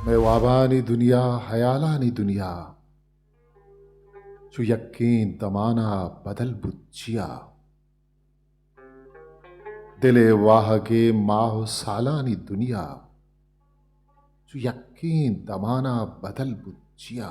मैं वाबानी दुनिया हयालानी दुनिया चु यकीन तमाना बदल बुच्चिया दिले वाहगे माह सालानी दुनिया चु यकीन तमाना बदल बुच्चिया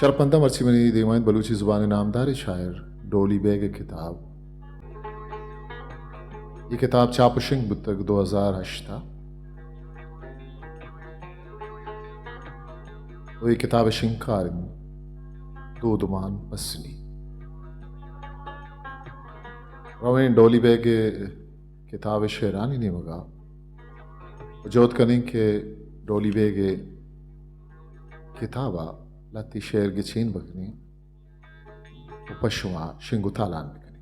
शरपंदा मर्ची मनी देवाइन बलूची जुबान नामदार शायर डोली बेग किताब। ये किताब चापुशिंग बुतक 2008 वो ये किताब शिंकारिन दो दुमान पसनी रवें डोली बेग किताब शेरानी ने मगा जोत कनिंग के डोली बेग किताबा लाती शेर गिचीन बकनी उपशुमा शिंगुतालान बकनी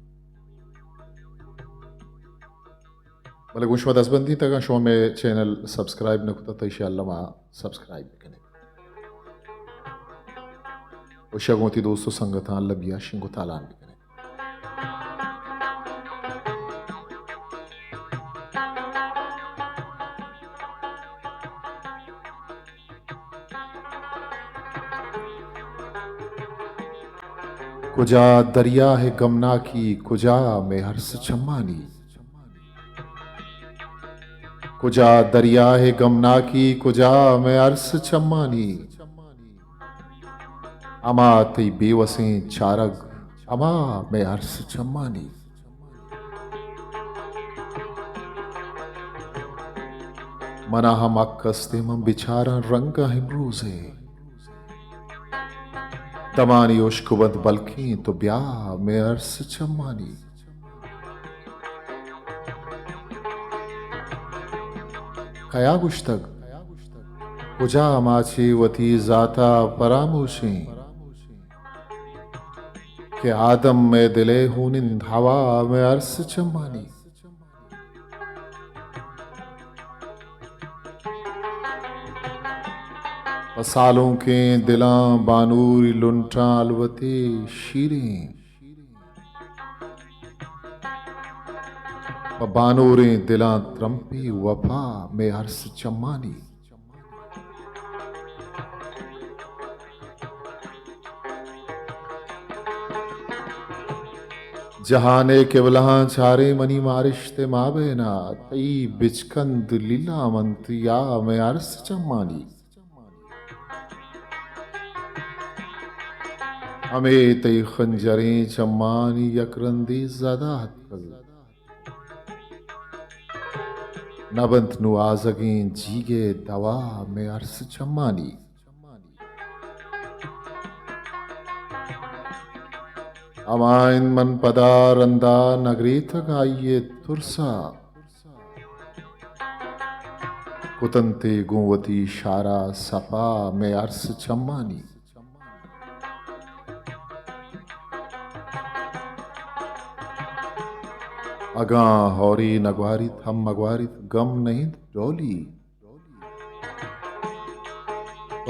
बल्कि कुछ वदस बंदी तक शो में चैनल सब्सक्राइब न कुता तो इंशाअल्लाह मा सब्सक्राइब बकनी उशगोती दोस्तों संगतान लबिया शिंगुतालान बकनी कुजा दरिया है गमना की कुजा में हर्ष चम्मानी कुजा दरिया है गमना की कुजा में अर्स चम्मानी अमा तई बेवसें चारग अमा में अर्स चम्मानी मना हम अक्कस्ते मम बिचारा रंग हिमरूजे तमानी उश्कुबत बल्कि तो ब्याह में अर्स चम्मानी कया गुश्तग कुजा माची वती जाता परामोशी के आदम में दिले हुनिंद हवा में अर्स चम्मानी सालों के दिला बानूरी लुंटा अलवते शीरें बानूरें दिला त्रंपी वफा में हर्ष चम्मानी जहाने केवलहां चारे मनी मारिश्ते माबेना तई बिचकंद लीला मंत्रिया में हर्ष चम्मानी हमें तई खंजरें चम्मानी यकरंदी ज़्यादा हत्कल नबंत नु आज़गें जीगे दवा में अर्स चम्मानी अमाइन मन पदा रंदा नगरी थगाइये तुरसा कुतंते गुवती शारा सपा में अर्स चम्मानी अगा हौरी नगवारित हम मगवारित गम नहीं डोली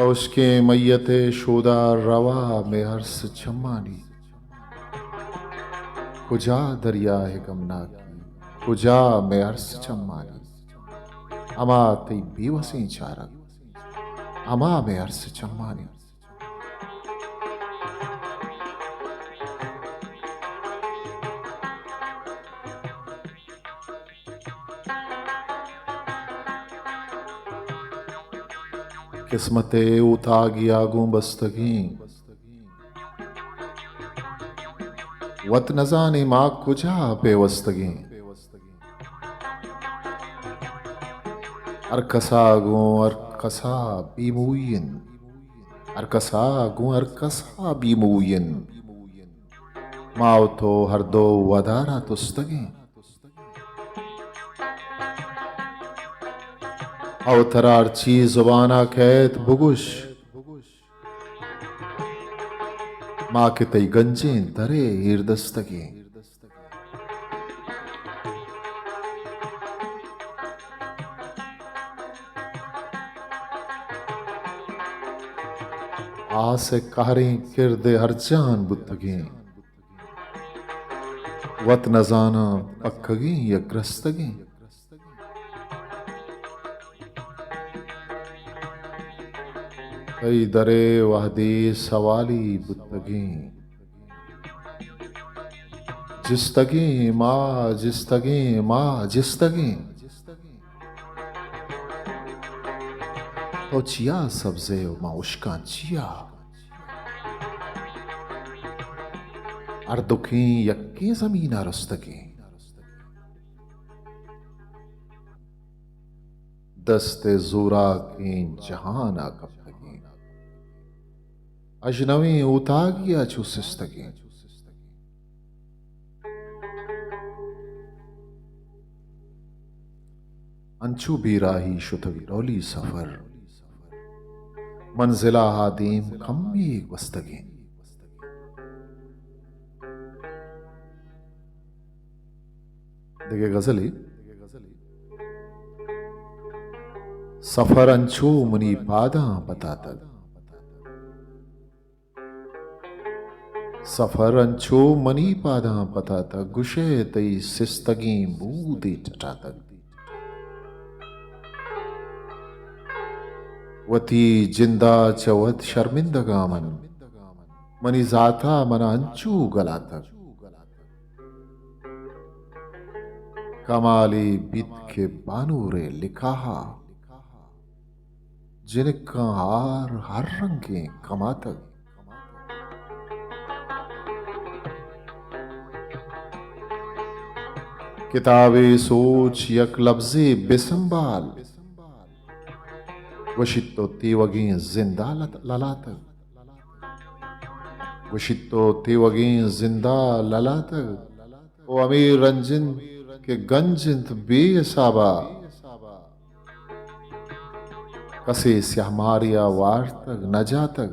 उसके मैयते शोदा रवा में हर्ष चम्मानी कुजा दरिया है गमना की कुजा में हर्ष चम्मानी अमा तई बेवसें चारक अमा में हर्ष चम्मानी किस्मते उता गया गूं बस्तगी वत नजाने माँ कुजा पेवस्तगी अरकसा गूं अरकसा बीमुयन अरकसा गूं अरकसा बीमुयन माओ तो हर दो वदारा तुस्तगी अवतरार चीज जुबाना कैत बुगुश माँ के तई गंजे दरे हिरदस्तगी आस कहरें किरदे हर जान बुतगें वत नजाना पक्कगें या ग्रस्तगें कई दरे वहदे सवाली बुतगें जिस्तगें माँ जिस्तगें माँ जिस्तगें तो चिया सब्जे माँ उश्का चिया अर्दुखें यक्के जमीन रस्तगें दस्ते जोरा के जहाना कपतगें अजनवी उतागिया चुसिस्तगें अंचू बीराही शुतवी रौली सफर मंजिला हादीम कम्मी वस्तगें देखिए गजली सफर अंचू मुनी पादा पता तक सफर अंचू मनी पादा पता तक गुशे तई सिस्तगी बूदी टटा तक वती जिंदा चवत शर्मिंदगा मन मनी जाता मना अंचू गला तक कमाली बीत के बानूरे लिखाहा जिनका हार हर रंग के कमा तक किताबे सोच यक लफ्जे बेसंबाल वशितो तेवगी जिंदा लला तक वशितो तेवगी जिंदा लला तक ओ अमीर रंजिन के गंजिंत बेसाबा कसे स्यामारिया वार तक न जा तक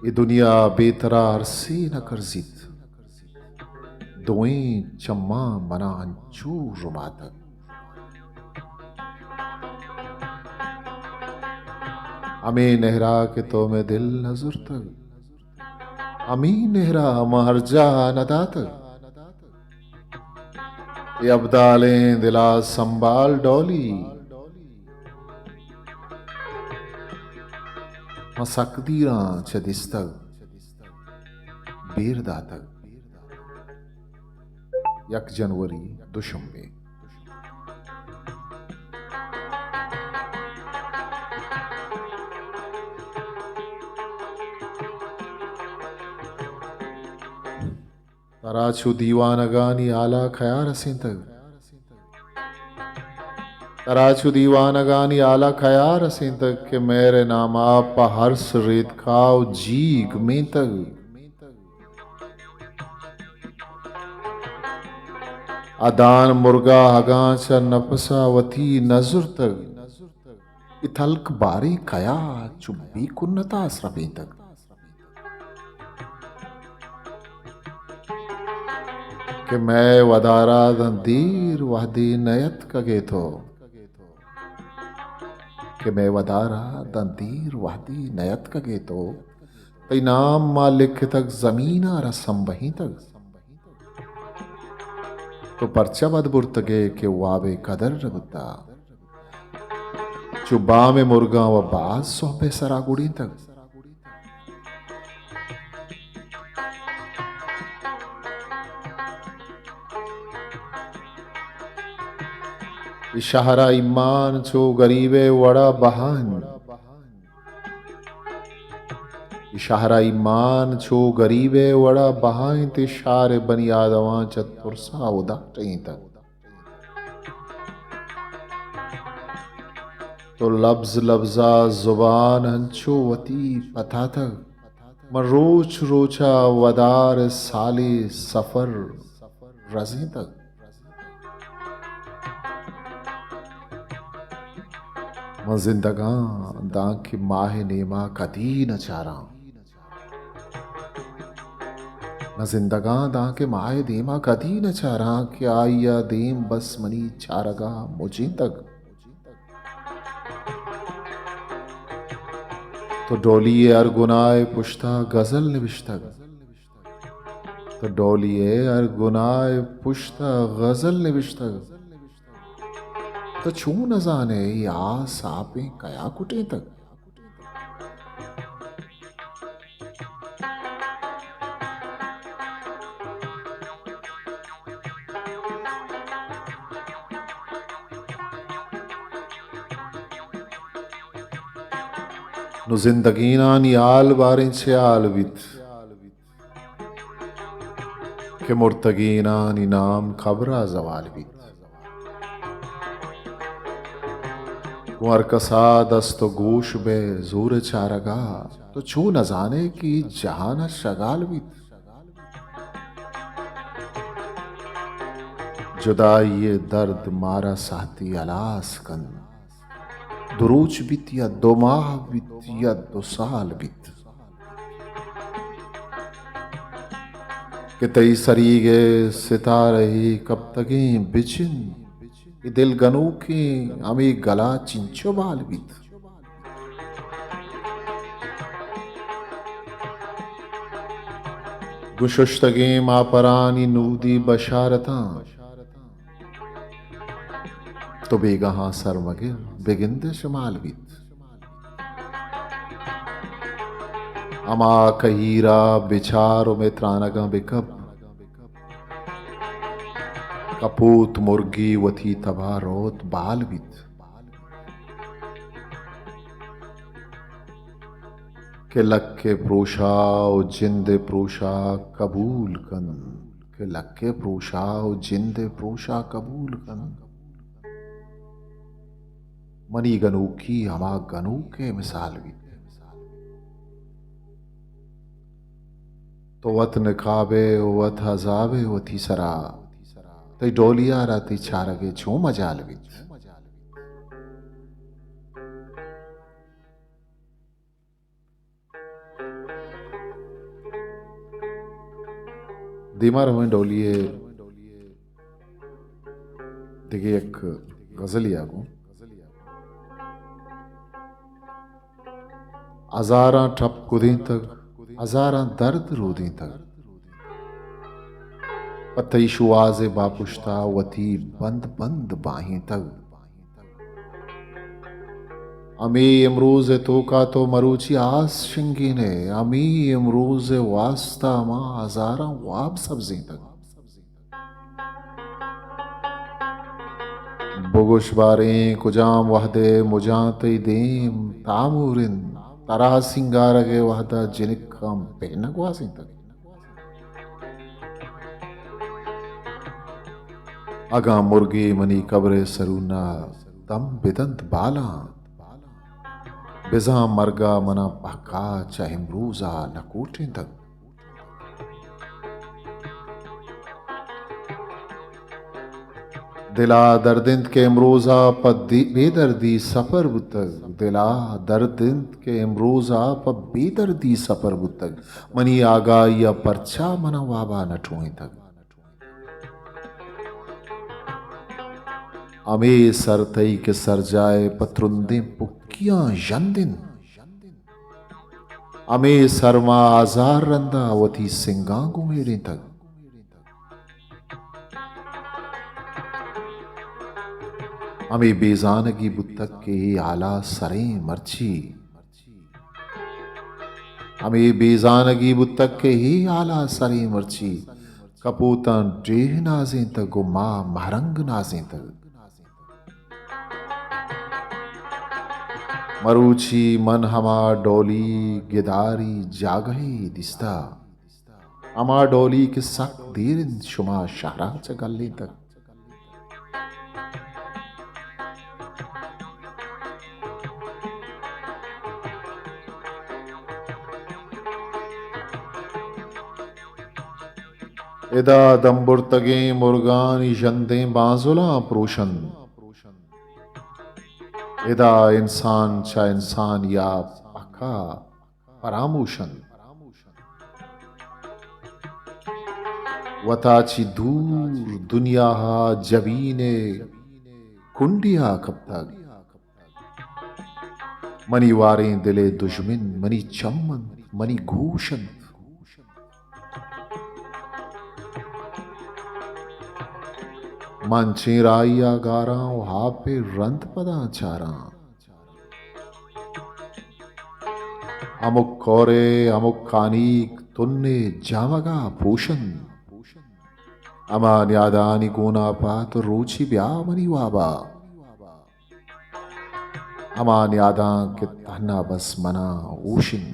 ये दुनिया बेतरार से न करजित दोएं चम्मा मना अंचू रुमा तक अमी नेहरा के तो में दिल नजुर तक अमी नेहरा महरजा नदा तक ये अब्दालें दिला संभाल डोली मसकदीरा चदिस्तक बेरदा तक 1 जनवरी दुशंबे तराचू दीवानगानी आला खयार तक तराचू दीवानगानी आला खयार तक के मेरे नाम आप हर्ष रेत खाओ जीग में तक अदान मुर्गा हगाच नफसावती नजुर तक इथल्क बारी खया चुब्बी कुन्नता स्रपी तक कि मैं वदारा दंदीर वहदी नयत कगे तो कि मैं वदारा दंदीर वहदी नयत कगे तो तई नाम मालिक तक जमीना रसम वहीं तक तो परचा बदबुर्तगे के वाबे कदर रगुता चुबा में मुर्गा व बाज सोहबे सरागुड़ी तक इशारा ईमान छो गरीबे वड़ा बहान इशारा ईमान छो गरीबे वड़ा बहान ते शार बनी आदवा चतुरसा उदा तक तो लफ्ज लफ्जा जुबान हंचो वती पता तक मरोच रोचा वदार साले सफर रजे तक मैं जिंदगां दां की माह नेमा कदी न चारा न जिंदगां दा के माए देमा कदी न चारा क्या या देम बस मनी चारगा मुझे तक तो डोलिए अरगुनाए पुश्ता गजल निविश्तग तो डोलिए अरगुनाए पुश्ता गजल निविश्तग तो छू न जाने या सापे कया कुटे तक नो जिंदगीना नियाल बारें छयाल वित के मुर्तगीना निनाम खबरा जवाल वित कुंवर कसा दस्त गोश बे जोर चारगा तो छू न जाने की जहान शगाल वित जुदाई ये दर्द मारा साथी अलास कन दुरूज बित या दो माह बित या 2 साल बित कि तई सरीगे सितारे कब तगी बिचिन कि दिल गनू की अमी गला चिंचो बाल बित गुशुश्तगे मापरानी नूदी बशारता तो बेगहा सरमगिर बेगिंद शमाल बित अमा कहीरा बिछारो में त्रानगा बिकब कपूत मुर्गी वथी तबा रोत बाल बित के लक्के प्रोशाओ जिंदे प्रोशा कबूल कन के लक्के प्रोशाओ जिंदे प्रोशा कबूल कन मनी गनू की हमा गनू के मिसाल भी तो वत निकाबे वत हजाबे वती सरा तई डोलिया राती छारगे छू मजाल भी दीमार हमें डोलिए देखिए एक गजल यागू हजारा ठप कुदी तक हजारा दर्द रोदी तक पतई शुआजे बापुश्ता वती बंद बंद बाही तक अमी इमरूज तो का तो मरूची आस शिंगी ने अमी इमरूज वास्ता मा हजारा वाब सब्जी तक बुगुश बारे कुजाम वहदे मुजाते देम तामुरिन तरा सिंगारगे वहदा जिनिकम पेनक वासी तक अगा मुर्गी मनी कब्रे सरूना तम बिदंत बाला बिजा मरगा मना पका चहिमरूजा नकोटे तक दिला दर्दिंद के इमरोजा पद बेदर्दी सफर बुतक दिला दर्दिंद के इमरोजा प बेदर्दी सफर बुतक मनी आगा या परछा मना वाबा नठोई तक अमे सरतई के सर जाए पत्रुंदे पुक्कियां यंदिन अमे सरमा आजार रंदा वती सिंगा गुमेड़े तक अमे बेजानगी बुतक के आला सरे मर्ची अमे बेजानगी बुतक के ही आला सरे मर्ची कपूतन डेह नाजें तक गुमा महरंग नाजें तक मरूची मन हमा डोली गिदारी जागहे दिस्ता अमा डोली के सक देर शुमा शहरा चगल्ले तक इदा दम्बुर्तगे मुर्गान यंदे बाजुला प्रोशन इदा इंसान चा इंसान या पका परामोशन वताची दूर दुनिया जबीने कुंडिया कब तक मनी वारें दिले दुश्मन मनी चम्मन मनी घूशन मन चेराइया गारा हा पे रंत पदा चारा अमुक कोरे अमुक कानीक तुन्ने जामगा भूषण अमा न्यादानी गुना पात रुचि ब्यामनी वाबा अमा न्यादा के तहना बस मना ऊशिन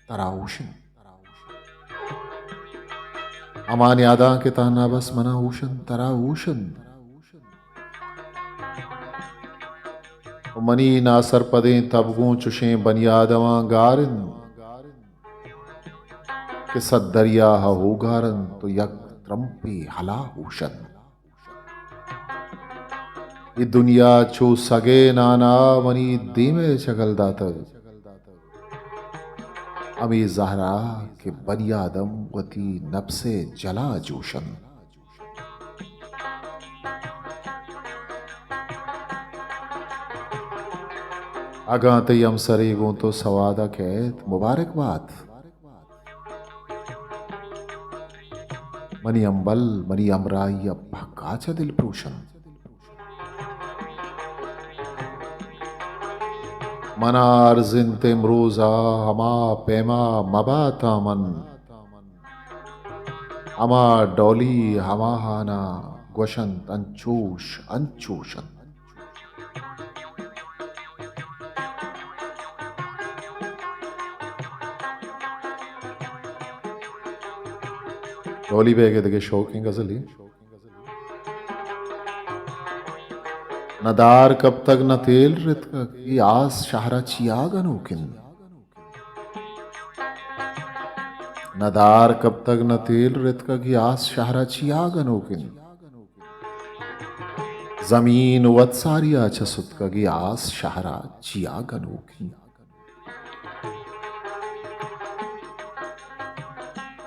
तरा ऊशिन अमा न्यादा के तहना बस मना ऊशन तरा ऊशन मनी ना सरपदें तबगों चुशें बनियादवां गारन कि सद्दरिया हो गारन तो यक त्रंपे हला ऊशन ये दुनिया चो सगे नाना मनी दीमे चगल दातग अमी जहरा के बनियादम वती नफ्से जला जोशन अगा तयम सरेगों तो सवादा कैत मुबारकबाद मनी अंबल मनी अमराई भक्काचा दिल प्रोशन मनार जिन तिमरोजा हमा पैमा मबाता मन हमा डोली हमा हाना ग्वशंत अंचोश अंचोशन डोली बेगे दगे शौकिंग गजली नदार कब तक न तेल रित की आस शहरा चियागन उकिन नदार कब तक न तेल रित की आस शहरा चियागन उकिन जमीन वत्सारिया छसुत की आस शहरा चियागन उकिन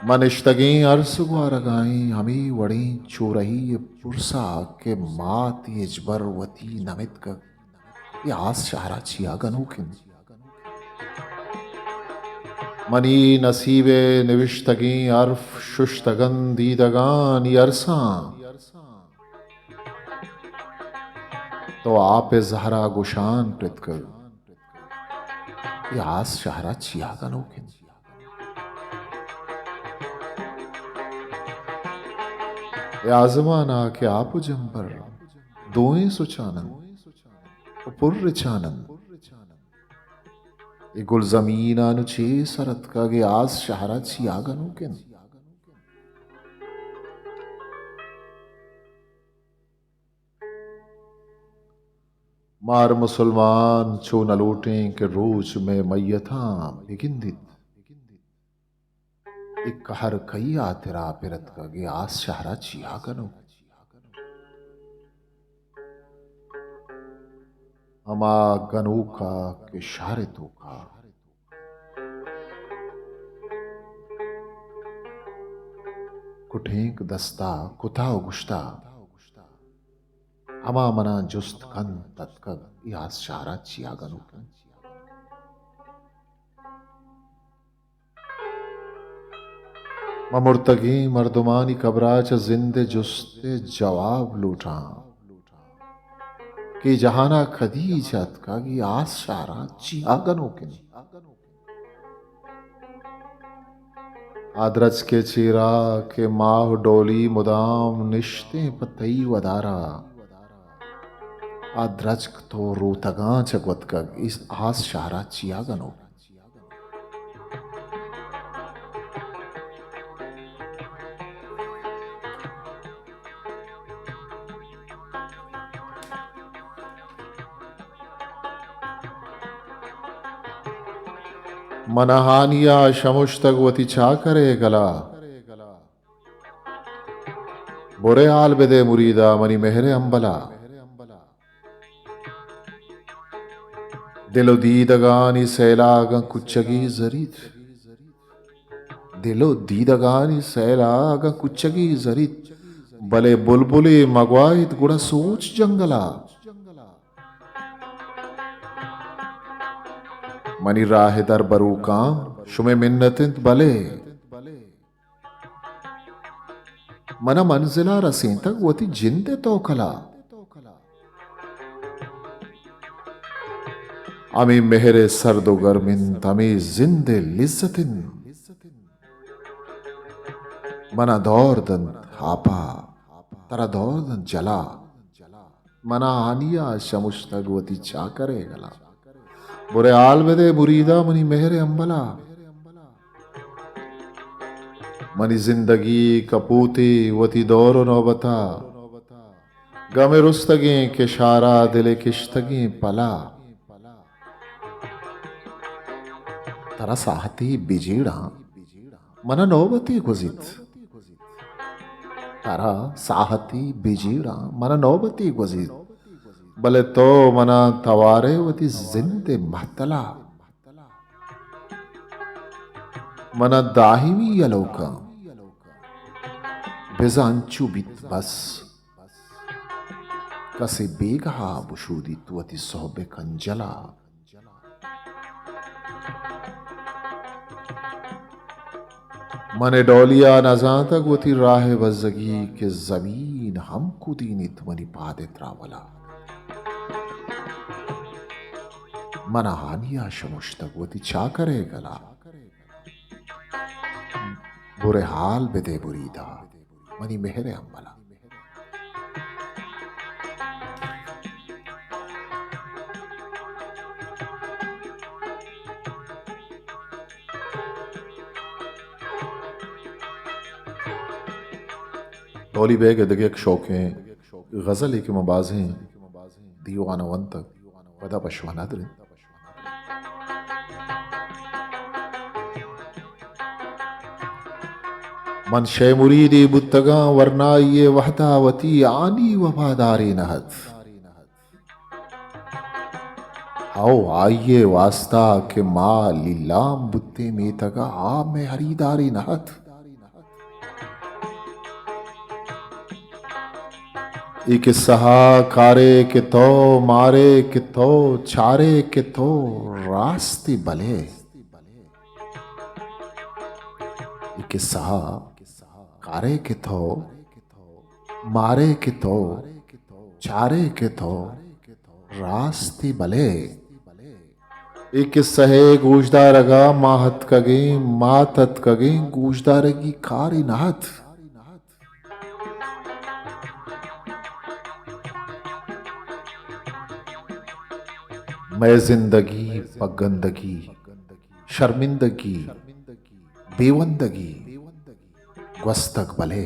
मनिश्तगें अर्स गुआरगाएं हमें वड़ें चोरही पुरसा के मात यजबर वती नमित का ये आस शहरा छिया गनोकिन मनी नसीबे निविश्तगें अर्फ शुश्तगन दीदगान यरसा तो आप जहरा गुशान प्रतकर ये आस शहरा छिया गनोकिन आजमाना के आप जंबर दोएं सुचानन पुर्र चानन ये गुल जमीना नुचे सरत का गे आज शहरा छियागनु के मार मुसलमान चो न लौटें के रोज में मैयथा बिगिंदित एक कहर कई आतिरा पिरत का गे आस शहरा चियागनो अमा गनो का के शारितो का कुठेक दस्ता कुता गुश्ता अमा मना जुस्त कन तत्कग आस शहरा चियागनो ममुर्तगी मर्दुमानी कबराच जिंदे जुस्ते जवाब लूटा कि जहाना खदीजत का की आस शारा चियागनो के आदरज के चीरा के माह डोली मुदाम निश्ते पतई वदारा आदरज तो रोतगा चगवत का इस आस शारा चियागनो मनहानिया शमुश्तगवती छा करे गला बुरे हाल बेदे मुरीदा मनी मेहरे अंबला दिलो दीदगानी सैलाग कुचगी जरीद दिलो दीदगानी सैलागा कुच्चगी जरित बले बुलबुले मगवाइत गुड़ा सोच जंगला मनी राह दर बरूका शुमे मिन्नतिंत बले मन मंजिला रसें तक वती जिंदे तोकला अमी मेहरे सर्दो गर्मिन तमी जिंदे लिज्जतिन मना दौरदन हापा तरा दौरदन जला मना आनिया शमुश्तगवती चा करेगला बुरे आलबदे मुरीदा मनी मेहरे अंबला मनी जिंदगी कपूती वती दौर नौबता गमे रुस्तगी के शारा दिले किश्तगी पला तरा साहती बिजीड़ा मन नौबती गुजित तारा साहती बिजीड़ा मन नौबती गुजित बले तो मना तवारे वती जिंदे महतला मन दाहिमी यलोका बेजांचू बित बस कसे बेगहा बुशूदित वती सोहबे कंजला मने डोलिया नजा तक वती राह बजगी के जमीन हम कुदीनित मनी पादे त्रावला मना हानिया शमुश्तक वती चा करे गला बुरे हाल बेदे बुरीदा मनी मेहरे अम्बला टोली बेग दगे शौकें गजल के मबाजें दीवाना वन तक वदा पशवाना दरे मन शे मुरीदी बुत्तगा वरना ये वहदावती आनी वफादारी नहत हाओ आइये वास्ता के माँ लीलाम बुत्ते में तगा आ में हरीदारी नहत एक सहा कारे के तो मारे के तो चारे के तो रास्ते बले एक सहा कारे के तो मारे के तो चारे के तो रास्ते बले एक सहे गूजदा रगा माहत कगे मातत कगे गूजदा रगी कारी नाहत मैं जिंदगी पगंदगी शर्मिंदगी बेवंदगी ग्वस्तक बले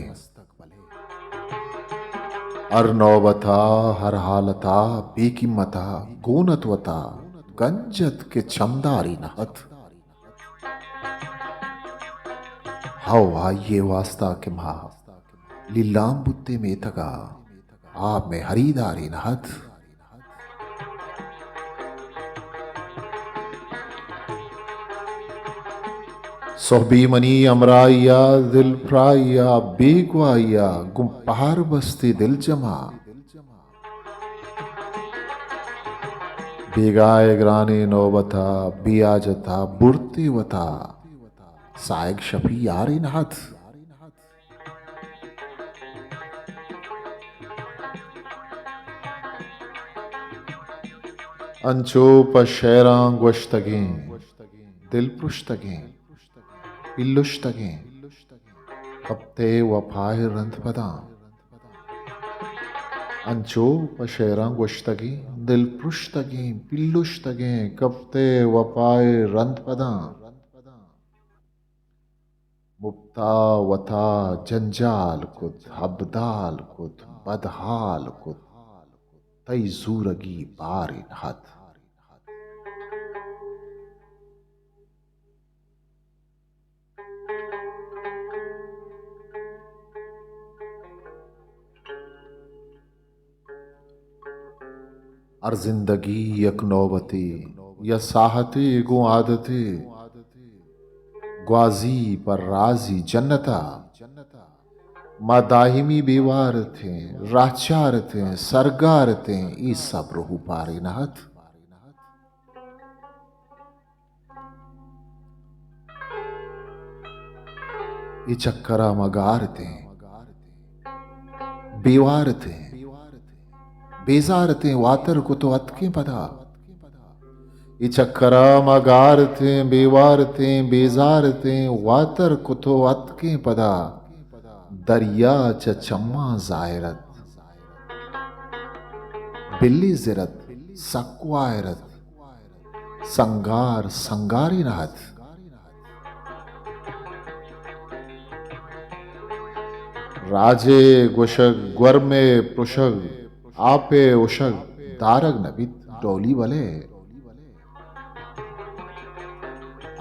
हर नौबता हर हालता बेकीमता गोनतवता गंजत के चमदारी नहत हाओ आइये वास्ता के मा लीलाम बुत्ते में तगा आप में हरीदारी नहत सोहबी मनी अमराइया दिल प्राइया बेगवाइया गुम पहाड़ बस्ती दिल जमा बेगाए ग्राने नौबता बियाजता बुरती वता साइक शफी यारी नहत अंचो पशैरां गोश्तगें दिल पुश्तगें पिल्लुश्तगें कप्ते वफाए रंध पदा अंचो पशैरां गोश्तगें दिल पुश्तगें पिल्लुश्तगें कप्ते वफाए रंध पदा मुब्ता वता जंजाल कुत हबदाल कुत बदहाल कुत तई जूरगी बारिन हद और जिंदगी यक नौबती या साहती गो आदती ग्वाजी पर राजी जन्नता मादाहिमी बेवार थे राचार थे सरगार थे ई सब रहू पारे नहत ई चक्करा मगार थे बेवार थे बेजार थे वातर को तो अतके पदा ई चक्करा मगार थे बेवार थे बेजार थे वातर को तो अतके पदा दरिया च चम्मा जायरत बिल्ली जिरत सक्वायरत संगार संगारी नहत राजे गुशग ग्वर्मे पुशग आपे उशग दारग नबित डोली वले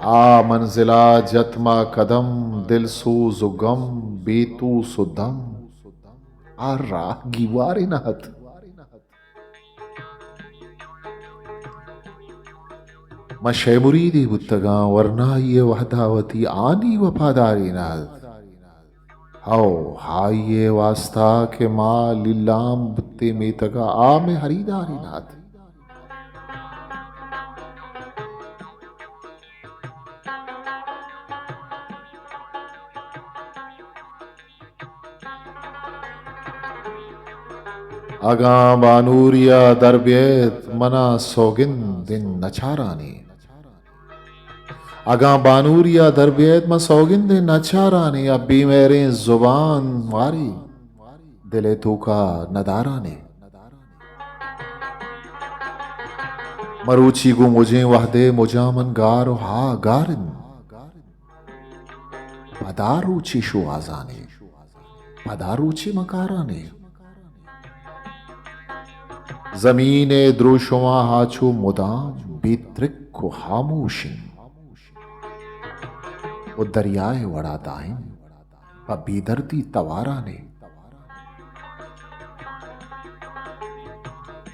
आ मंजिला जतमा कदम दिल सूज गम बेतू सुदम आ राह गिवारी नहत मशे मुरीदी बुत्तगा वरना ये वहदावती आनी वफादारी नहत हाओ हाय ये वास्ता के माँ लिल्लाम बुत्ते में तगा आ में हरीदारी नाथ अगा बानूरिया दरबेत मना सोगिन दिन नचारानी अगा बानूरिया दरबेत म सोगिन दिन नचारानी अब भी मेरे जुबान मारी दिले तू का नदारानी मरूची गु मुझे वहदे मुजामन गार हा गारिन पदारूची शु आजाने पदारूची मकाराने जमीने द्रोशुमा हाचू मुदाम बेत्रिक को खामोशी वो दरियाए वड़ा दाहिन व बेदर्दी तवारा ने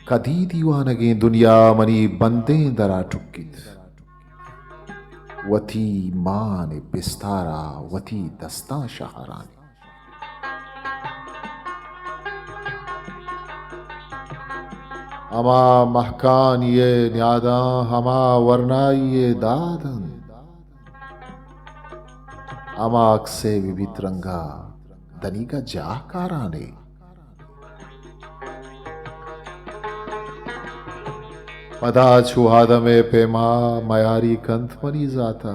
कदी दीवानगे दुनिया मनी बंदे दरा टुक्कित वती मान बिस्तारा वती दस्ता शहराने अमा महकान ये न्यादा हमा वरना ये दादन अमा अक्से विवित रंगा दनी का जाहकाराने पदा छुहाद में पेमा मयारी कंथ मनी जाता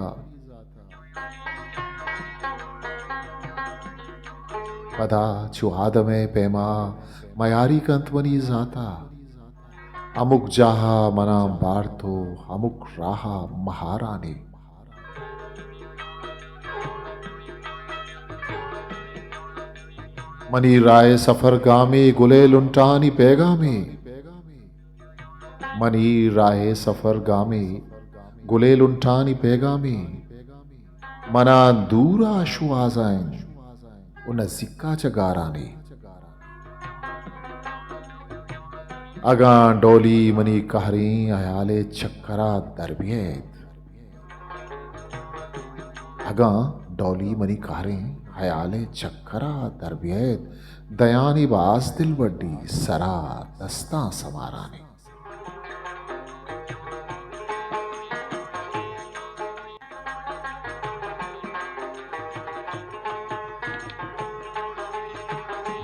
पदा छुहाद में पेमा मयारी कंथ मनी जाता अमुक जाहा मना बार तो अमुक राहा महाराने मनी राय सफर गामे गुले लुंटानी पैगामे मनी राय सफर गामे गुले लुंटानी पैगामे मना दूरा शुआजाइन उन जिक्का चगाराने अगा डोली मनी कहरी अयाले चक्करा दरबियत अगा डोली मनी कहरी अयाले चक्करा दरबियत दयानी बास दिल बड्डी सरा दस्ता समाराने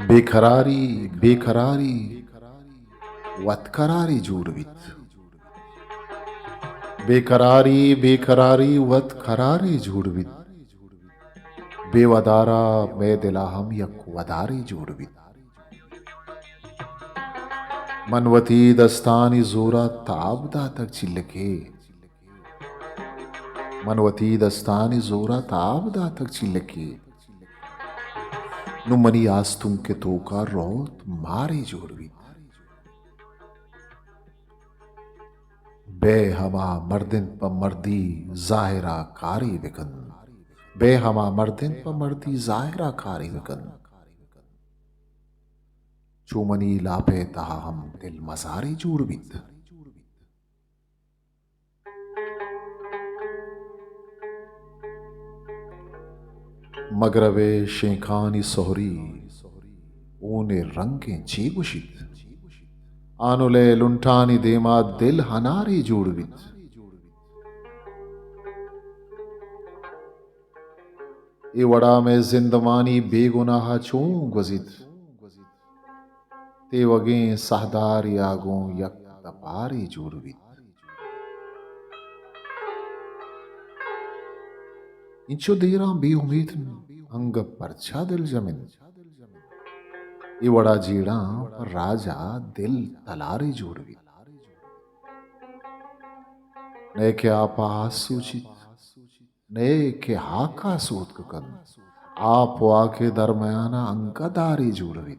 बेखरारी बेखरारी वत्करारी जूड़वित बेकरारी बेकरारी वत्करारी जूड़वित बेवदारा मैं दिलाहम यक वदारी जूड़वित मनवती दस्तानी जोरा ताबदा तक चिल्लके मनवती दस्तानी जोरा ताबदा तक चिल्लके नुमनी आस्तुम के तोका रोत मारे जोड़वित बे हमा मर्दिन प मर्दी जाहिरा कारी विकन बे हमा मर्दिन प मर्दी जाहिरा कारी विकन चूमनी लापे तहा हम दिल मसारी जूड़वित मगरबे शेखानी सोहरी ऊने रंगे चीगुशित आनुले लुंठानी देमा दिल हनारी जुड़वित ए वड़ा में जिंदमानी बेगुनाह चूं गुजित ते वगे सहदार यागों यक तपारी जुड़वित इंचो देरा बेउमीद अंग परछा दिल जमिन ये वड़ा जीड़ा पर राजा दिल तलारी जोड़वी ने के आपा सूचित ने के हाका सूत कन आप वाके दरमयाना अंकदारी जोड़वी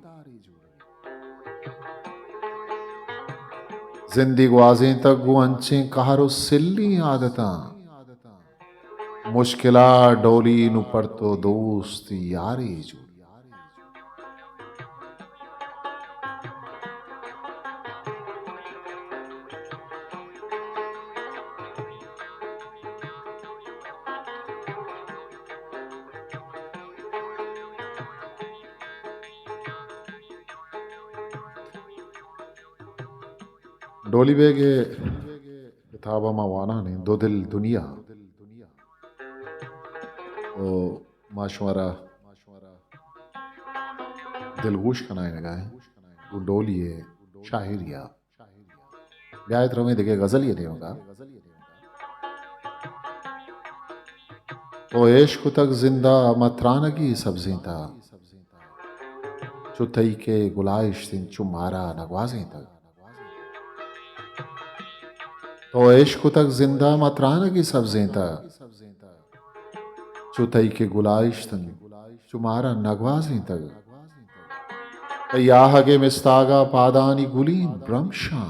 जिंदगी वाजें तक वो अंचे कहारो सिल्ली आदता मुश्किला डोली नु पर तो दोस्त यारी जोड़ी डोली बेगे किताबा मावाना ने दो दिल दुनिया ओ माशवारा दिलगोश कनाए लगा है वो डोली है शाहिरिया ब्यायत रमे देखे गजल ये नहीं होगा तो इश्क तक जिंदा मतरानगी सब्जी था चुतई के गुलाइश दिन चुमारा नगवाजें तक तो इश्क तक जिंदा मतरानगी सब्जी था चुतई के गुलाइश तन चुमारा नगवाजें तक याहगे मिस्तागा पादानी गुली ब्रह्मशा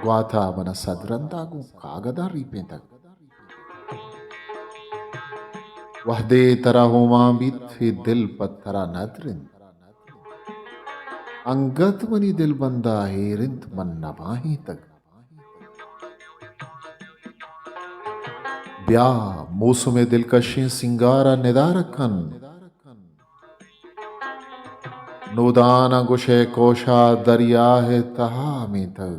ग्वाथा बना सदरंदागु कागदा रीपे तक वहदे तरा होमा बीत फी दिल पत्थरा नदरिन अंगत मनी दिल बंदा हेरिंत मन नवाही तक ब्या मौसम दिलकशी सिंगारा निदारकन नोदाना गुशे कोशा दरिया है तहा में तक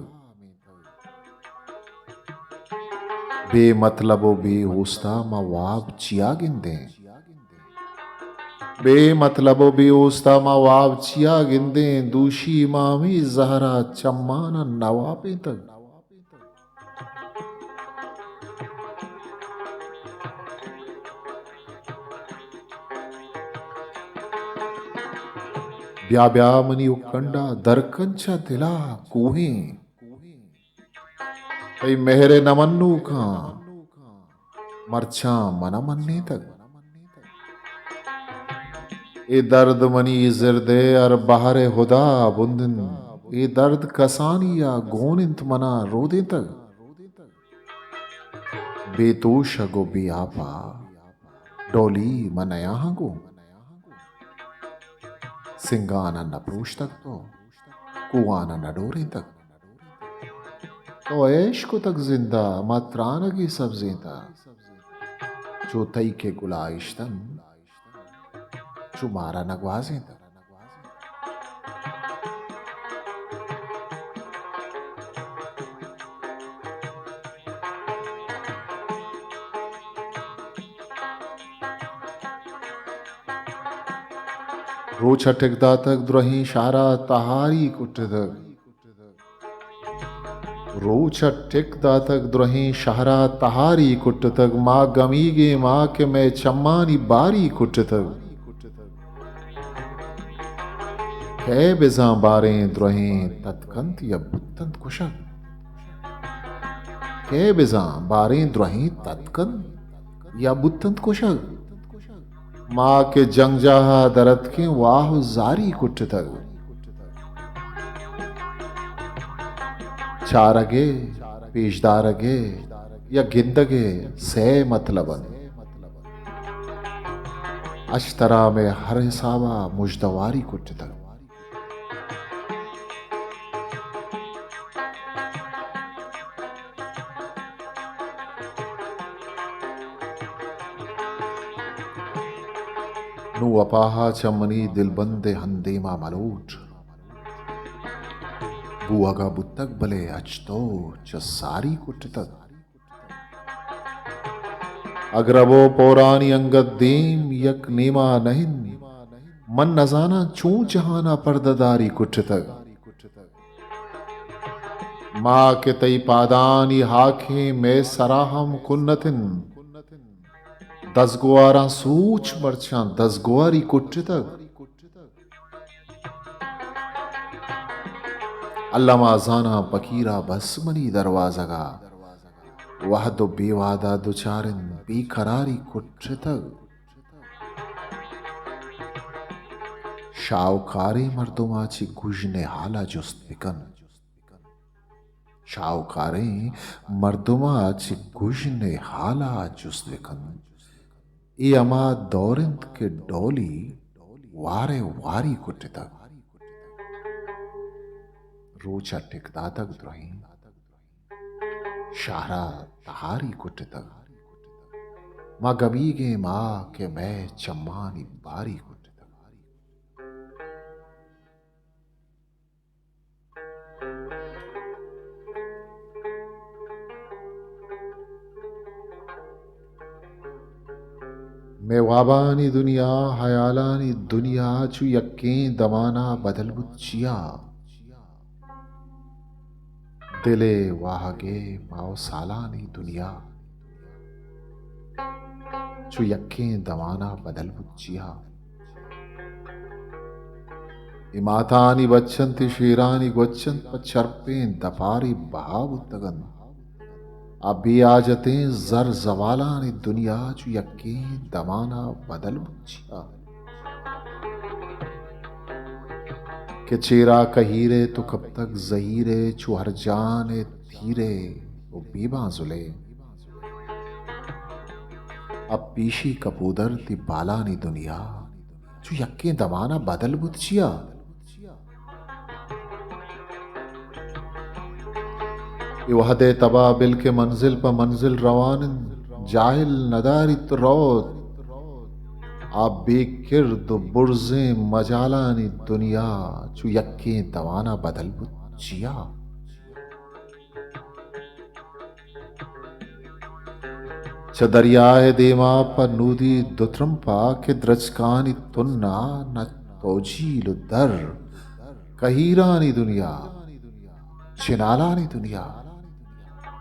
बेमतलबो बेहोस्ता मवाब चिया गिंदे बेमतलबो बेहोस्ता मवाब चिया गिंदे दूशी मामी जहरा चम्माना नवाबे तक ब्या ब्या मनी उकंडा दरकंचा दिला कुहे कई मेहरे नमन्नू का मरछा मना मन्ने तक ए दर्द मनी जिरदे और बहरे हुदा बुंदन ए दर्द कसानी या गोनिंत मना रोदे तक बेतोश गो बियापा डोली मनया गो सिंगाना न पूछ तक तो कुआना न डोरे तक तो इश्क तक जिंदा मात्रानगी सब्जी था चौथई के गुलाइश्तन चुमारा नगवाजे तक रोचा टिकदा तक द्रोही शारा तहारी कुट तक रोचा टिकदा तक द्रोही शारा तहारी कुट तक माँ गमीगे माँ के मैं चम्मानी बारी कुट तक कै बिजा बारे द्रोही तत्कंत या बुत्तंत कुशक कै बिजा बारे द्रोही तत्कंत या बुत्तंत कुशक माँ के जंगजाहा दरद के वाह जारी कुट तक चारगे पेशदारगे या गिंदगे से मतलबन अशतरा में हर हिसाबा मुजदवारी कुट तक नु अपाहा चमनी दिलबंदे हंदेमा मलोट बुआगा बुत्तक बले अचतो च सारी कुटतक अग्रबो पौरानी अंगद देम यक नेमा नहिन मन नजाना चू जहाना पर्ददारी कुटतक माँ के तई पादानी हाखे में सराहम कुन्नतिन दस गुआरा सूच मरछा दस गुआरी कुटतक अल्लामा जाना पकीरा बसमनी दरवाजगा वह दो बेवादा दुचारिन बेकरारी कुटतक शावकारे मर्दुमाची गुजने हाला जुस्त बिकन शावकारे मर्दुमाची गुजने हाला जुस्त बिकन ए अमा दौरिंद के डोली वारे वारी कुटतक रोचा टिकदातक द्रोही शाहरा तहारी कुटतक माँ गबीगे माँ के मैं चम्मानी बारी कुटतक मैं वाबानी दुनिया हयालानी दुनिया चु यक्कें दमाना बदल बुच्चिया दिले वाहगे माओ सालानी दुनिया चु यक्कें दमाना बदल बुच्चिया इमातानी बच्चंति शीरानी गोच्चंत पचरपें दपारी बहावुत्तगन अभी आजतें जर जवालानी दुनिया चु यक्कें दमाना बदल बुच्चिया के चेरा कहीरे तो कब तक जहीरे चु हर जाने धीरे वो बीबा जुले अब पीशी कपूदर ती बालानी दुनिया चु यक्कें दमाना बदल बुच्चिया वहदे तबा बिल के मंजिल पर मंजिल रवान जाहिल नदारित रोत आप बेकिर्द बुर्जे मजालानी दुनिया चु यक्कें दवाना बदल बुच्चिया च दरियाए देमा पर नूदी दुत्रम्पा के द्रजकानी तुन्ना न तोजील दर कहीरानी दुनिया चिनालानी दुनिया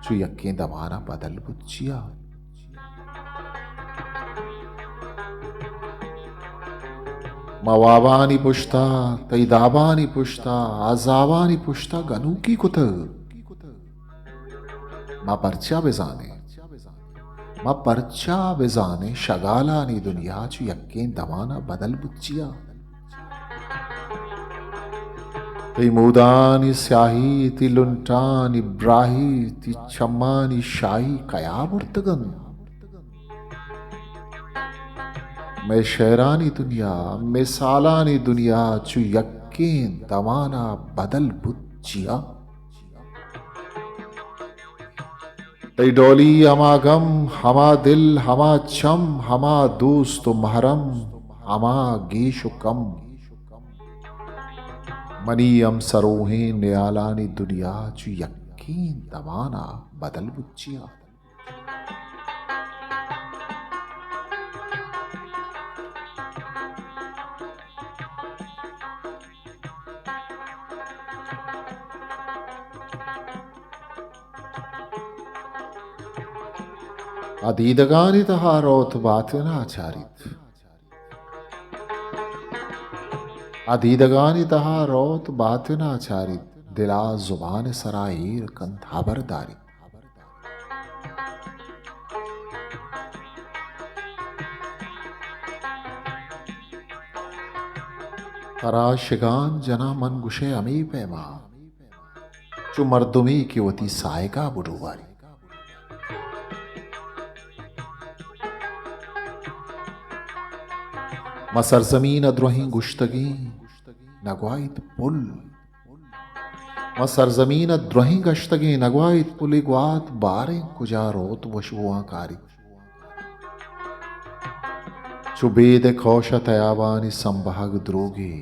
चु यक्कें दमाना बदल बुच्चिया मवाबानी पुश्ता तैदाबानी पुश्ता आजाबानी पुश्ता गनू की कुतल मा परचा बेजाने मा परचा बेजाने शगालानी दुनिया चु यक्कें दमाना बदल बुच्चिया ती मूदानी स्याही ती लुंटानी ब्राही ती चम्मानी शाही कया मुर्तगन मैं शहरानी दुनिया मैं सालानी दुनिया चु यक्कें दमाना बदल बुच्चिया तई डोली हमा गम हमा दिल हमा चम हमा दोस्त महरम हमा गेशु कम मनी अम सरोहे न्यालानी दुनिया चु यक्कें दमाना बदल बुच्चिया अदीदगानी तहारोत बातना आचारित अदीदगानी तहारोत बातना आचारित दिला जुबान सराइर कंधाबरदारी तराशिगान जना मन गुशे अमी पैमा चु मर्दुमी की वती सायका बुडुवारी म सरजमीन अद्रोही गुश्तगी नगवाइत पुल म सरजमीन अद्रोही गश्तगी नगवाइत पुल इगवात बारे कुजारोत वशुआ कारी चुबेद कौशतयावानि संभाग द्रोगे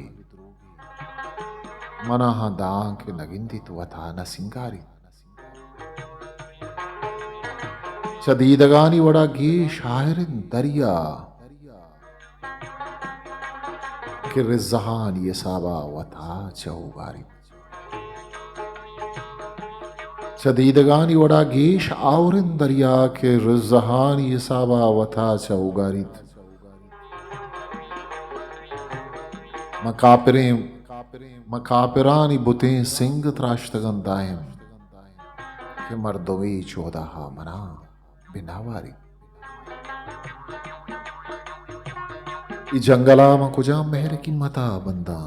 मनाह दांक नगिंदित वथा न सिंगारी चदीदगानी वड़ा गे शायरिन दरिया कि रिजहान ये साबा वथा चहुगारी चदीदगानी वड़ा गेश आवरिन दरिया के रिजहान ये साबा वथा चहुगारी मकापिरें मकापिरानी बुतें सिंग त्राश्तगन दायम कि मर्दोई चौदहा मना बिनावारी ई जंगला मकुजा मेहर की मता बंदा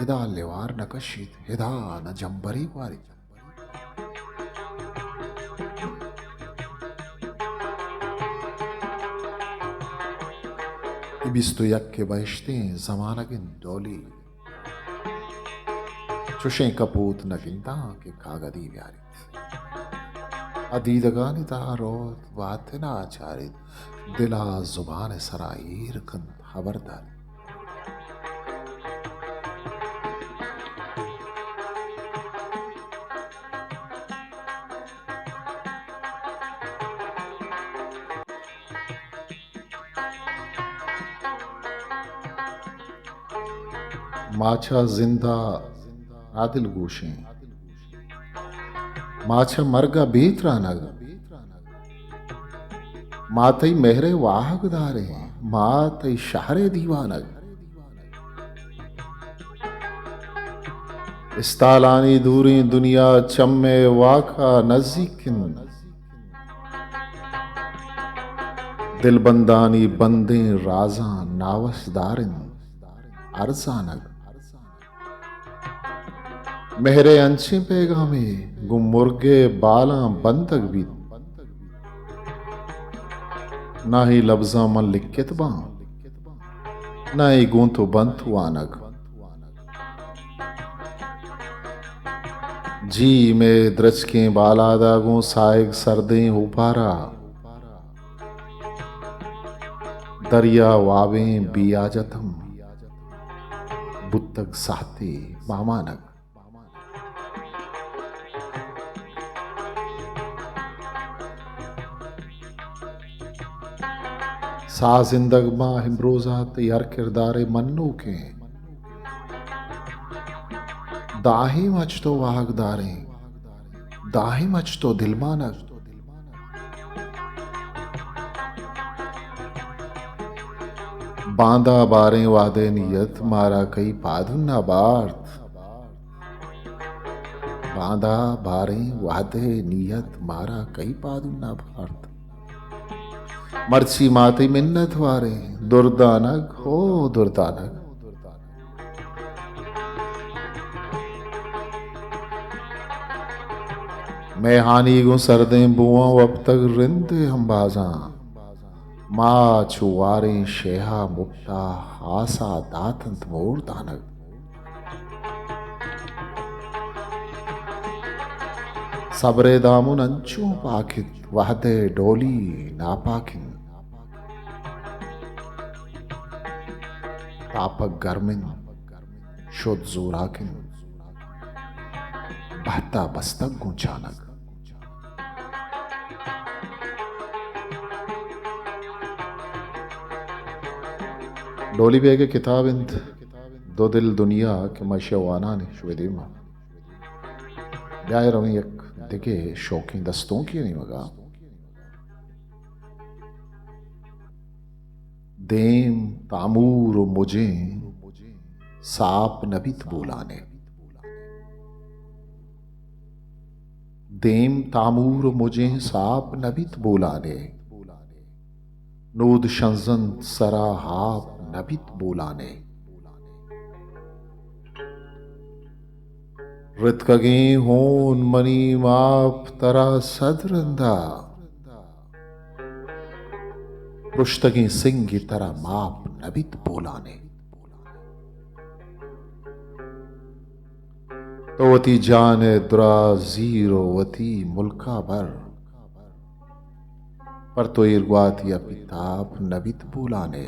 इदा लेवार नकशित हिदा न जंबरी वारी बिस्तु यक के बहिश्ते जमानगिन डोली चुशें कपूत नगिंदा के कागदी व्यारित अदीदगानी तारोत वातना आचारित दिला जुबान सराईर कन खबरदार माछा जिंदा आदिल गोशें माछा मरगा बेतरा नग मातई मेहरे वाहक दारे मातई शहरे दीवानग इस्तालानी दूरी दुनिया चम्मे वाका नजीकिन दिलबंदानी बंदे राजा नावसदारिन अरसानग मेहरे अंशे पैगामे गुम मुर्गे बाला बंतक भी ना ही लफ्जा मन लिखत बा ना ही गूंथो बंतु आनग जी में द्रच के बाला दागों साइग सर्दे उपारा दरिया वावें बियाजतम बुत्तक साते मामानग सा जिंदग मां हिमरोजा तैयार किरदारे मन्नू के दाही मच तो वाहकदारे दाही मच तो दिलमानग बांदा बारे वादे नियत मारा कई पाधुना बार्थ बांदा बारे वादे नियत मारा कई पाधुना बार्थ मर्ची माती मिन्नत वारे दुर्दानक हो दुर्दानक मैं हानी गो सरदे बुआ अब तक रिंदे हम बाजा माँ छुवारे शेहा मुक्ता हासा दातंत मोर दानक सबरे दामुन अंचू पाकित वहदे डोली नापाकिन तापक गर्मिन शुद्ध जोराकिन बहता बस्तक गुंचानक डोली बेगे किताब इंत दो दिल दुनिया के मशवाना ने शुवेदीमा ब्याह रवि एक दिखे शौकी दस्तों की नहीं मगा देम तामूर मुझे साप नबित बोलाने देम तामूर मुझे साप नबित बोलाने नूद शंजन सरा हाप नबित बोलाने रितकगे होन मनी माप तरा सदरंदा पुष्तगी सिंह तरह माप नबित बोलाने तो वती जाने दुरा जीरो वती मुल्का भर पर तो इर्वात या पिताप नबित बुलाने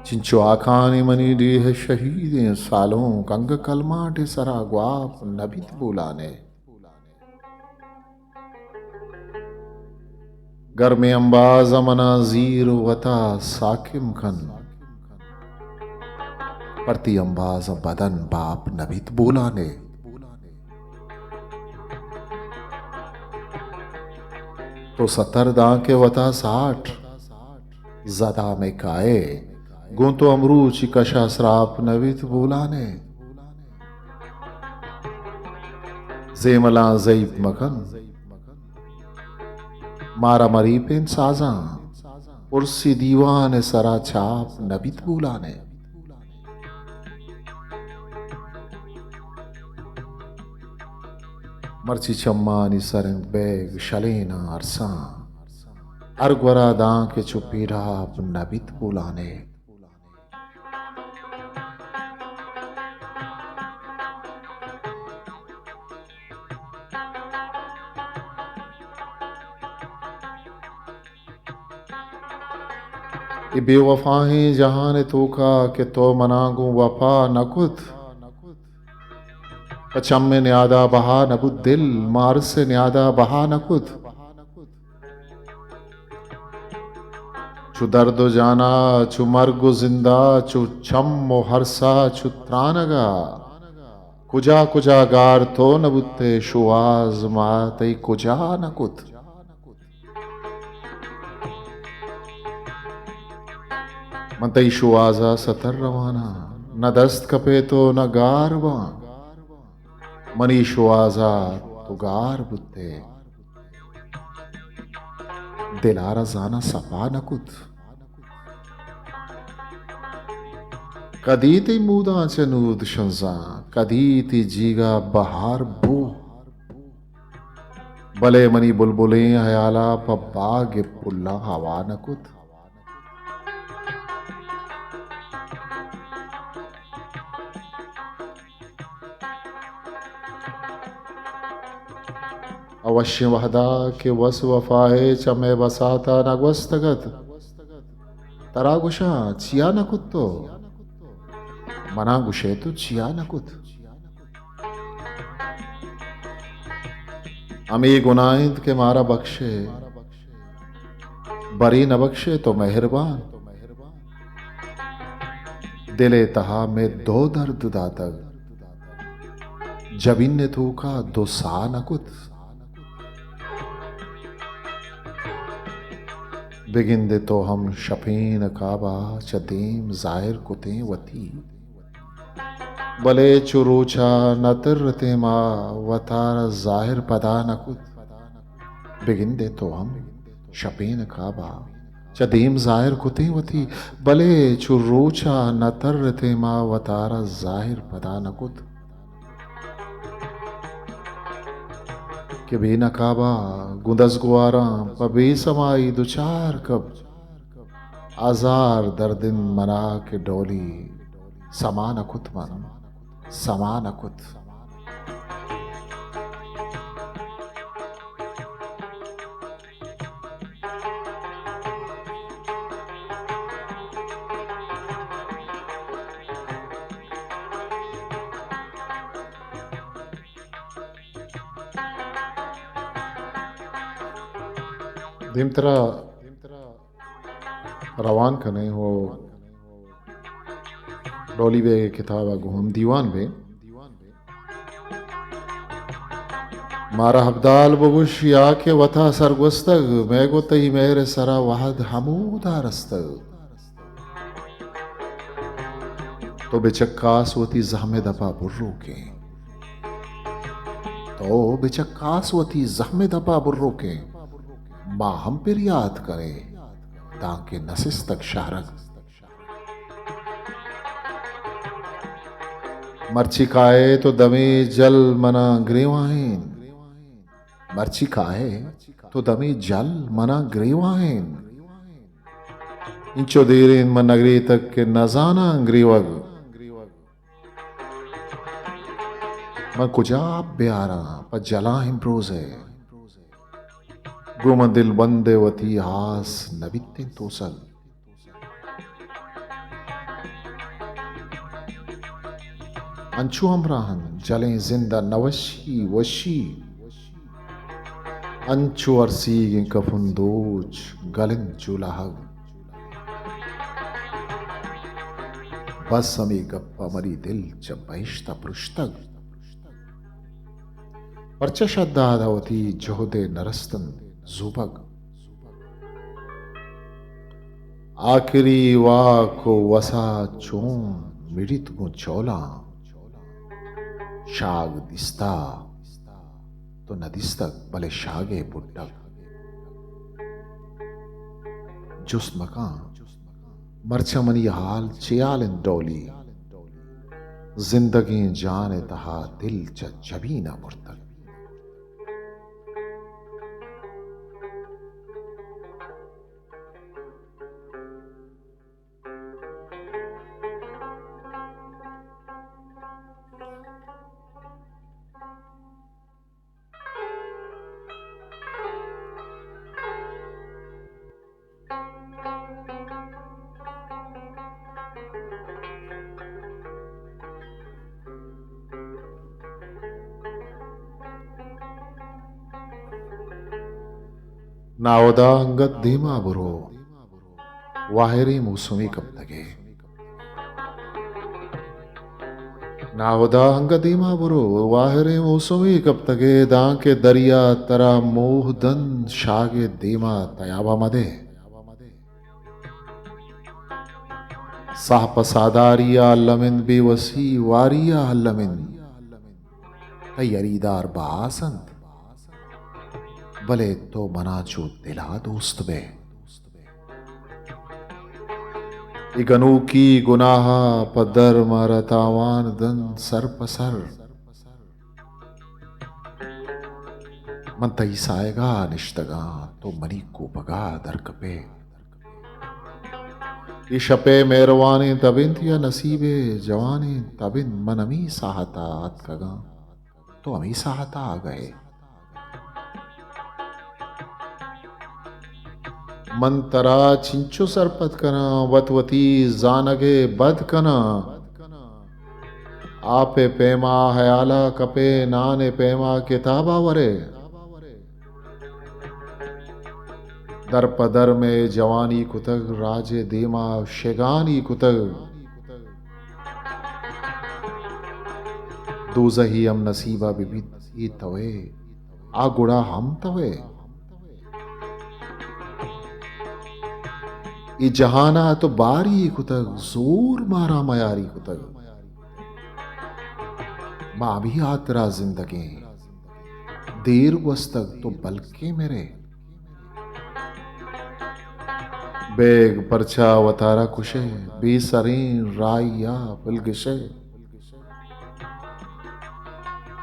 चिंचो आखाने मनी डीह शहीद सालों कंग कलमाटे सरा ग्वाप नबित बुलाने घर में अंबाज मना जीर वता साकिम खन परती अंबाज बदन बाप नबित बुलाने तो 70 दांके वता 60 जदा में काए गो तो अमरूच कशा श्राप नवित बुलाने जेमला जईब मकन मारा मरी पेन साजा उर्सी दीवान सरा छाप नबित बुलाने मर्ची चम्मानी सरंग बैग शलेना अरसा अरगवरा दां के चुपीढ़ा नबित बुलाने ये बेवफाहें जहान तो का के तो मनागू वफा नकुत पचम में न्यादा बहा नकुत दिल मार से न्यादा बहा नकुत छु दर्द जाना छु मर्गु जिंदा छु छम हरसा छु त्रानगा कुजा कुजा गार तो नबुत्ते शुआज मातई कुजा नकुत मतई शुआजा सतर रवाना न दस्त कपे तो न गारवा मनी शुआजा तो गार बुत्ते दिलारा जाना सपा नकुत कदी ती मूदा चनूद शंजा कदी ती जीगा बहार बू भले मनी बुलबुलें हयाला पब्बाग पुल्ला हवा नकुत अवश्य वहदा के वस वफाए चमे बसाता नगवस्तगत तरागुशा चिया नकुत तो मना गुशे तो चिया नकुत अमी गुनाहिद के मारा बख्शे बरी न बख्शे तो मेहरबान दिले तहा में दो दर्द दातक जबिन ने थूका दो सा नकुत बिगिंदे तो हम शफीन काबा चदीम जाहिर कुतें वती भले चुरूचा नतरते मा वतार जाहिर पदा नकुत बिगिंदे तो हम शफीन काबा चदीम जाहिर कुतें वती भले चुरूचा नतरते मा वतार जाहिर पदा नकुत कि बे नकाबा गुदस गुआरा पबे समाई दुचार कब आजार दर्दिन मना के डोली समान कुत मन समान कुत धीमतरा रवान कने हो डोली बे किताब अगो हम दीवान बे मारा हब्दाल बबुश या के वथा सरगुस्तग मैं गो तई मेरे सरा वहद हमूदा रस्तग तो बेचक्कास वती जहमे दपा बुर्रो के तो बेचक्कास वती जहमे दपा बुर्रो के माँ हम पर याद करे ताकि नसिस तक शारक मर्ची खाए तो दमे जल मना ग्रेवाइन मर्ची खाए तो दमे जल मना ग्रेवाइन इंचो देर मन नगरी तक के नजाना ग्रीवग मैं कुजा प्यारा पर जला इम्प्रोज है गुम दिल बंदे वती हास नबित्ते तोसल अंचु अमराहन जलें जिंदा नवशी वशी अंचु अरसी कफुंदोज गलिन चूल्हा बस समी गप्पा मरी दिल चबहिश्ता पृष्ठग परच श्रद्धावती जोहदे नरस्तन जुबग आखिरी वाको वसा चोन मिडित गो चौला शाग दिस्ता तो नदिस्तक भले शागे बुड्डक जुस मकान मरचमनी हाल चियाल डोली जिंदगी जाने तहा दिल जबी ना मुर्तक नावदा अंगद धीमा बुरो वाहिरी मौसमी कब तगे नावदा अंगद धीमा बुरो वाहिरी मौसमी कब तगे दां के दरिया तरा मोह दन शागे धीमा तयाबा मदे साहप सादारिया लमिन बेवसी वारिया लमिन तैयरीदार बासंत भले तो मनाचो दिला दोस्त बे इगनू की गुनाह पदर मारतावान दन सर पसर मन तई साएगा निश्तगा तो मनी को पगा दरकपे इशपे मेहरवानी तबिन या नसीबे जवानी तबिन मन अमी साहता कगा तो अमी साहता आ गए मंतरा चिंचो सरपत कना वतवती जानगे बद कना आपे पेमा हयाला कपे नाने पेमा किताबा वरे दर पदर में जवानी कुतग राजे देमा शेगानी कुतग दूजही हम नसीबा बिबी तवे आ गुड़ा हम तवे ये जहाना तो बारी कुतग जोर मारा मयारी कुतग मां भी आतरा जिंदगी देर वस्तक तो बल्कि मेरे बेग परछा वतारा कुशे बेसरीन राइया पुलगिशे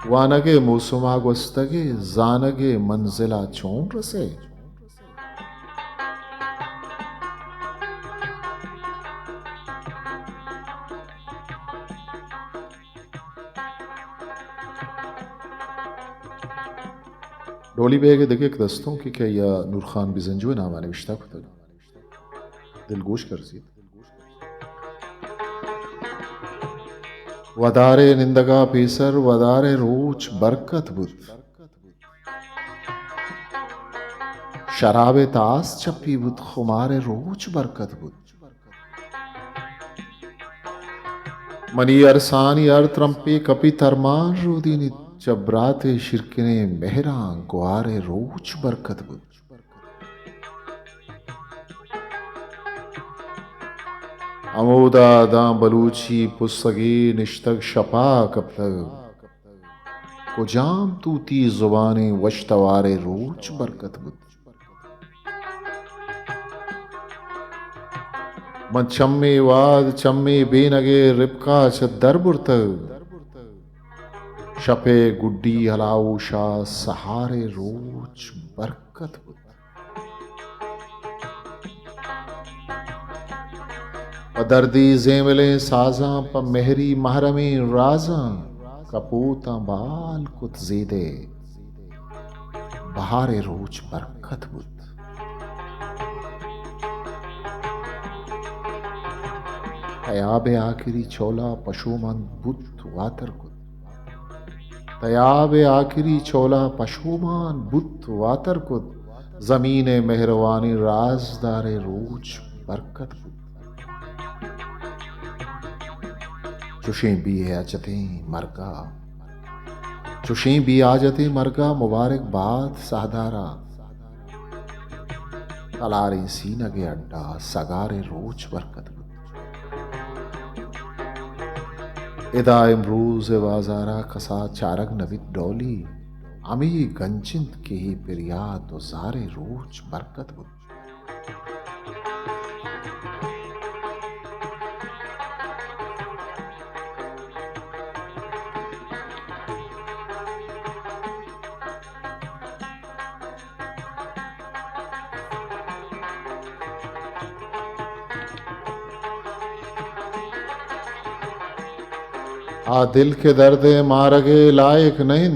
वानगे मौसुमा वस्तगे जानगे मंजिला चों रसे डोली बेग दगे दस्तों की क्या या नूर खान बिजंजू नामा नविश्ता खुतग दिलगोश करसी वदारे निंदगा पेसर वदारे रोच बरकत बुत शराबे तास चप्पी बुत खुमारे रोच बरकत बुत मनी अरसानी अर त्रंपे कपी तरमान रोदीनी चबराते शिरकने मेहरा गुआरे रोच बरकत बुत अमोदा दा बलूची पुसगी निश्तग शपा कब तक को जाम तूती जुबाने वश्तवारे रोच बरकत बुत मन चम्मे वाद चम्मे बेनगे रिबका चद्दर बुरतग शपे गुड्डी हलाऊ शाह सहारे रोज बरकत बुत दर्दी जेमले साजा प मेहरी महरमी राजा कपूता बाल कुत ज़ेदे बहारे रोज बरकत बुत तयाबे आखिरी चोला पशुमन बुत वातर कुत तयाबे आखिरी चोला पशुमान बुत वातर कुत जमीन मेहरवानी राजदारे रोज बरकत बुत चुशें भी है अचतें मरगा चुशें भी आजते मरगा मुबारकबाद सादारा तलारे सीनगे अड्डा सगारे रोज बरकत इदा इमरूज बाजारा कसा चारग नवित डोली अमी गंचिंत के ही पिरियाद तो सारे रोज बरकत बुत आ दिल के दर्दे मारगे लायक नहीं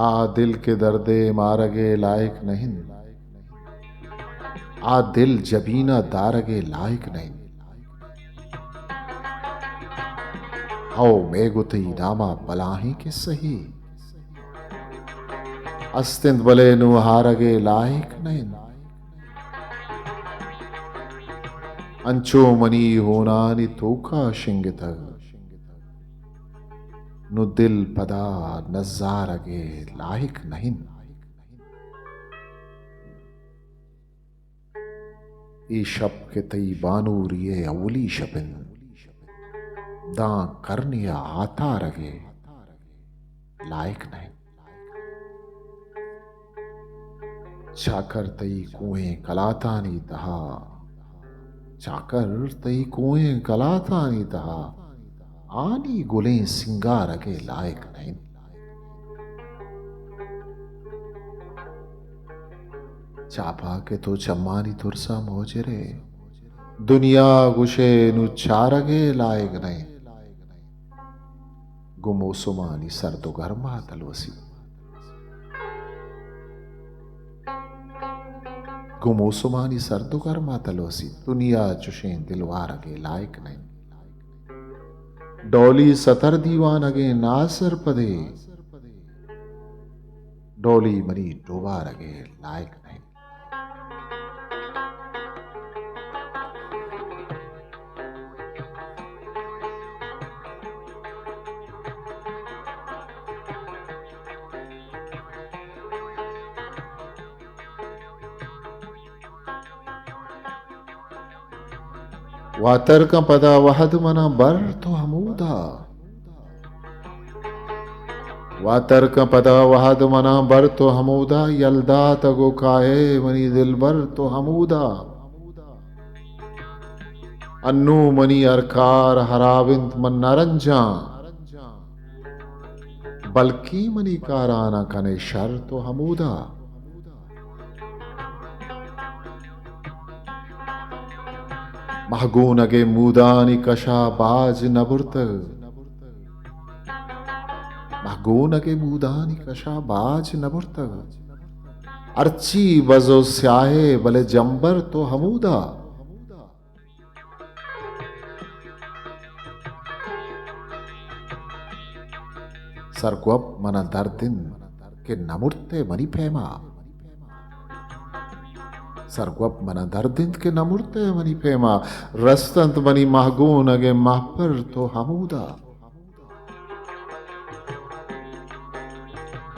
आ दिल के दर्दे मारगे लायक नहीं आ दिल जबीना दारगे लायक नहीं आओ मेगुती नामा बलाही के सही अस्तिंद बले नुहारगे लायक नहीं अंचो मनी होनानि तोका शिंगित नु दिल पदा नजारगे लायक नहीं ई शब के तई बानूरिये अवली शबिन दा करनिया आता रगे लायक नहीं चाकर तई कुएं कलातानी तहा चाकर तई कुएं कलातानी तहा आनी गुलें सिंगार के लायक नहीं चापा के तो चम्मानी तुरसा मोजरे दुनिया गुशे नु चारगे लायक नहीं गुमो सुमानी सर्दो गर्मा तलवसी गुमोसुमानी सर्दुगर मातलोसी दुनिया चुशें दिलवार अगे लायक नहीं डोली सतर दीवान अगे नासर पदे डोली मरी डोबार अगे लायक नहीं वातर का पदा वहद मना बर तो हमूदा वातर का पदा वहद मना बर तो हमूदा यलदा तगो काहे मनी दिल बर तो हमूदा अन्नू मनी अरकार हराविंत मन नरंजा बल्कि मनी काराना कने शर तो हमूदा महगूनगे मूदानी कशा बाज नबुर्त महगूनगे मूदानी कशा बाज नबुर्त अर्ची बजो स्याहे बले जंबर तो हमूदा सरगुब मना दर्दिन के नमुर्ते मनी फेमा सरगुब मना दर्दिंत के नमुर्ते मनी फेमा रस्तंत मनी महगून अगे महपर तो हमूदा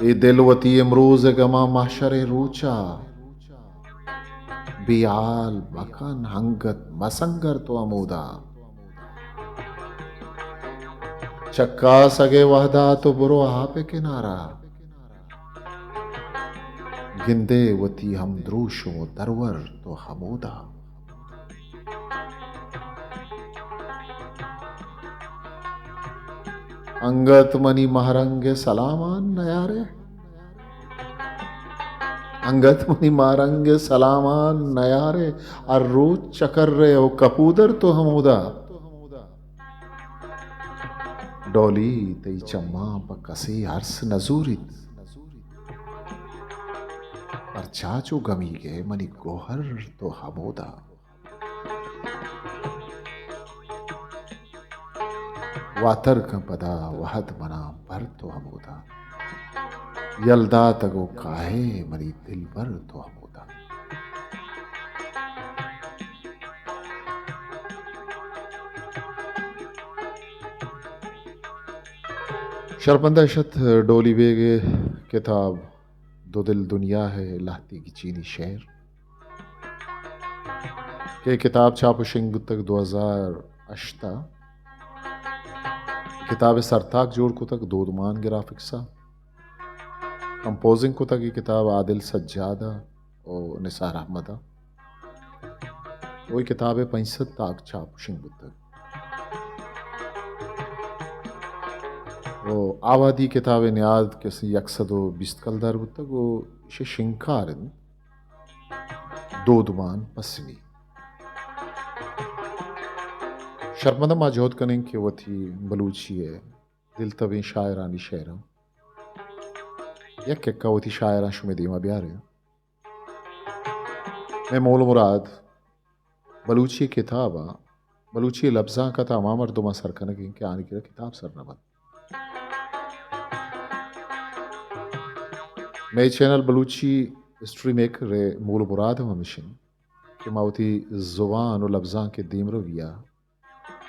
ए दिलवती इमरोज गमा महशरे रूचा बियाल मकन हंगत मसंगर तो अमूदा चक्का सगे वहदा तो बुरो आपे किनारा गिंदे वती हम द्रोशो दरवर तो हमूदा अंगत मनी महरंगे सलामान नयारे अंगत मनी महरंगे सलामान नयारे और रोज चकर रहे हो कपूदर तो हमूदा डोली तई चम्मा पकसी हर्स नजूरित पर चाचो गमी के मनी गोहर तो हमोदा वातर पदा वहद मना पर तो हमोदा यल्दा तगो काहे मनी दिल पर तो हमोदा शर्मंदा शत डोली बेगे किताब दो दिल दुनिया है लाती की चीनी शेर के किताब छापुशिंग तक 2008 किताब सरताक जोड़ को तक दोदमान ग्राफिक्सा कंपोजिंग को तक ये किताब आदिल सज्जादा और निसार अहमदा वही किताब है 65 ताक छापुशिंग तक वो आवादी किताब नियाद के यकसदो बिस्तकल दर तक वो शे शिंकारन दोदमान पसनी शर्मंदा माजोद कनें कि वो थी बलूची है दिल तभी शायरानी शेर यक यक्का वो थी शायरा शुमे दीमा ब्यारे मैं मोल मुराद बलूची किताबा बलूची लफ्जा का था मामर दुमा सर कनकी के आने की किताब सर नबत मैं चैनल बलूची हिस्ट्री मेकर रे मोल मुराद हम मिशन कि मावती जुबान और लफ्जा के दीम रविया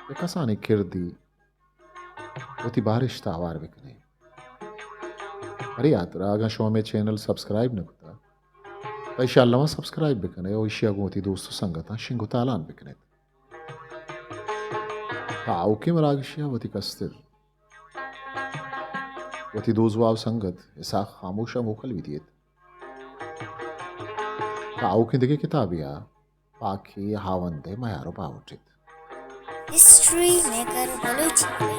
ये कसानी किरदी वो थी बारिश तावार बिकने अरे याद रागा शो में चैनल सब्सक्राइब न कुता इंशाल्लाह सब्सक्राइब बिकने और इशिया गोती दोस्तों संगता शिंगुतालान बिकने ताऊके मरागिशिया वती कस्तिर वती दोजवाव संगत ऐसा खामोशा मोखल विदियत ताऊके दिगे किताबिया पाखी हावंदे मयारो पावटित History Maker Baluchi.